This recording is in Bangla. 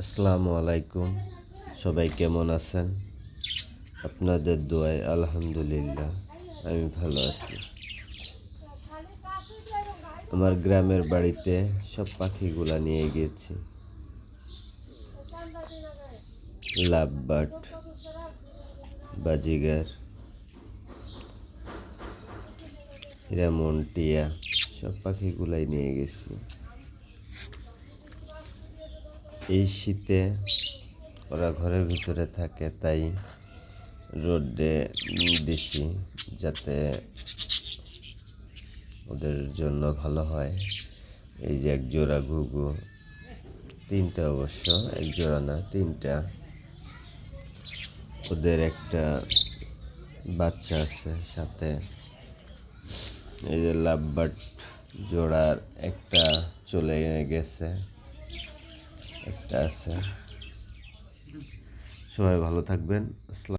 আসসালামু আলাইকুম। সবাই কেমন আছেন? আপনাদের দোয়ায় আলহামদুলিল্লাহ আমি ভালো আছি। আমার গ্রামের বাড়িতে সব পাখিগুলা নিয়ে গেছি। লাভবার্ড, বাজিগার, রেমন, টিয়া সব পাখিগুলাই নিয়ে গেছি। এই শীতে ওরা ঘরের ভিতরে থাকে, তাই রোদে দিছি যাতে ওদের জন্য ভালো হয়। এই যে এক জোড়া ঘুঘু, তিনটা অবশ্য, এক জোড়া না তিনটা। ওদের একটা বাচ্চা আছে সাথে। এই যে লাভবার্ড জোড়ার একটা চলে গেছে, একটা আছে। সবাই ভালো থাকবেন।